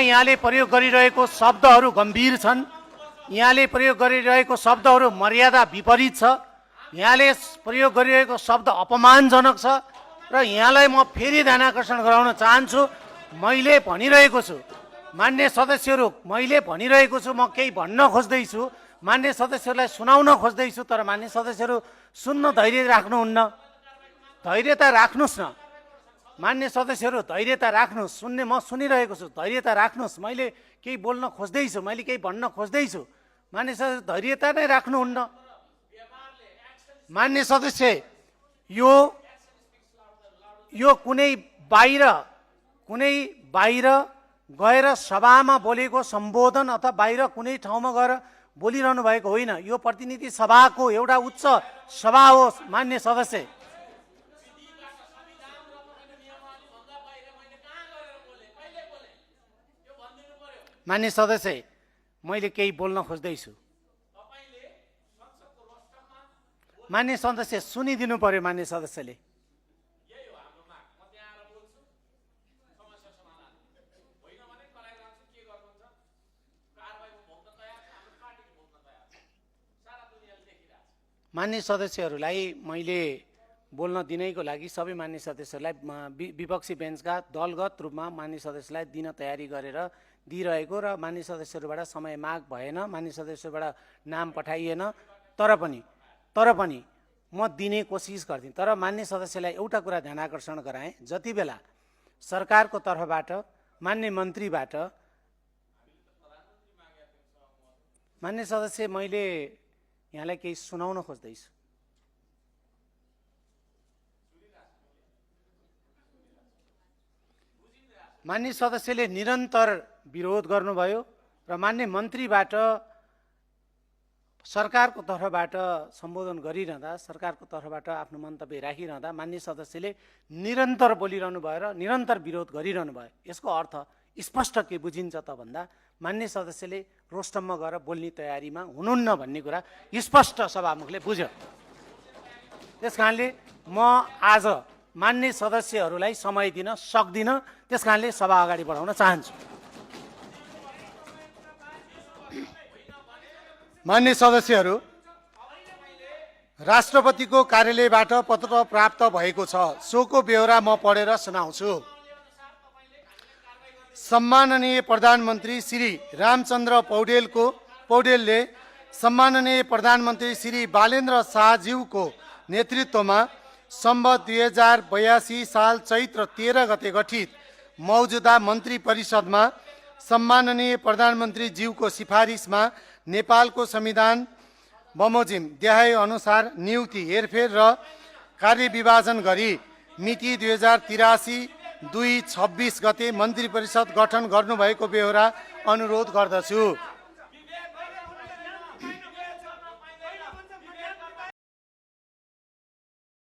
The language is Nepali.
यहाँले प्रयोग गरिरहेको शब्दहरू गम्भीर छन्। यहाँले प्रयोग गरिरहेको शब्दहरू मर्यादा विपरीत छ। यहाँले प्रयोग गरिरहेको शब्द अपमानजनक छ र यहाँलाई म फेरि ध्यान आकर्षण गराउन चाहन्छु। मैले भनिरहेको छु मान्य सदस्यहरू, मैले भनिरहेको छु, म केही भन्न खोज्दैछु, मान्य सदस्यहरूलाई सुनाउन खोज्दैछु, तर मान्य सदस्यहरू सुन्न धैर्य राख्नुहुन्न। धैर्यता राख्नुहोस् न मान्य सदस्यहरू, धैर्यता राख्नुहोस्। सुन्ने म सुनिरहेको छु, धैर्यता राख्नुहोस्। मैले केही बोल्न खोज्दैछु, मैले केही भन्न खोज्दैछु, मान्य सदस्य धैर्यता नै राख्नुहुन्न। मान्य सदस्य, यो कुनै बाहिर गएर सभामा बोलेको सम्बोधन अथवा बाहिर कुनै ठाउँमा गएर बोलिरहनु भएको होइन। यो प्रतिनिधि सभाको एउटा उच्च सभा हो। मान्य सदस्य, मान्य सदस्य, मैले केही बोल्न खोज्दैछु। मान्य सदस्य सुनिदिनु पर्यो। मान्य सदस्यले मान्य सदस्यहरूलाई मैले बोल्न दिनैको लागि सबै मान्य सदस्यहरूलाई विपक्षी बेन्चका दलगत रूपमा मान्य सदस्यलाई दिन तयारी गरेर दिइरहेको र मान्य सदस्यहरूबाट समय माग भएन, मान्य सदस्यहरूबाट नाम पठाइएन। तर पनि म दिने कोसिस गर्थेँ। तर मान्य सदस्यलाई एउटा कुरा ध्यान आकर्षण गराएँ, जति बेला सरकारको तर्फबाट मान्य मन्त्रीबाट मान्य सदस्य, मैले यहाँलाई केही सुनाउन खोज्दैछु। मान्य सदस्यले निरन्तर विरोध गर्नुभयो र मान्य मन्त्रीबाट सरकारको तर्फबाट सम्बोधन गरिरहँदा, सरकारको तर्फबाट आफ्नो मन्तव्य राखिरहँदा मान्य सदस्यले निरन्तर बोलिरहनु भयो र निरन्तर विरोध गरिरहनु भयो। यसको अर्थ स्पष्ट के बुझिन्छ त भन्दा मान्य सदस्यले रोस्टममा गएर बोल्ने तयारीमा हुनुहुन्न भन्ने कुरा स्पष्ट सभामुखले बुझ्यो। त्यस कारणले म आज मान्य सदस्यहरूलाई समय दिन सक्दिनँ। त्यस कारणले सभा अगाडि बढाउन चाहन्छु। मान्य सदस्यहरू, राष्ट्रपतिको कार्यालयबाट पत्र प्राप्त भएको छ। सोको बेहोरा म पढेर सुनाउँछु। सम्माननीय प्रधानमन्त्री श्री रामचन्द्र पौडेलले सम्माननीय प्रधानमन्त्री श्री बालेन्द्र शाहज्यूको नेतृत्वमा सम्वत 2082 साल चैत्र 13 गते गठित मौजूदा मन्त्री परिषदमा सम्माननीय प्रधानमन्त्री ज्यूको सिफारिसमा नेपालको संविधान बमोजिम देखाए अनुसार नियुक्ति, हेरफेर र कार्यविभाजन गरी मिति 2083/2/26 गते मन्त्री परिषद गठन गर्नुभएको बेहोरा अनुरोध गर्दछु।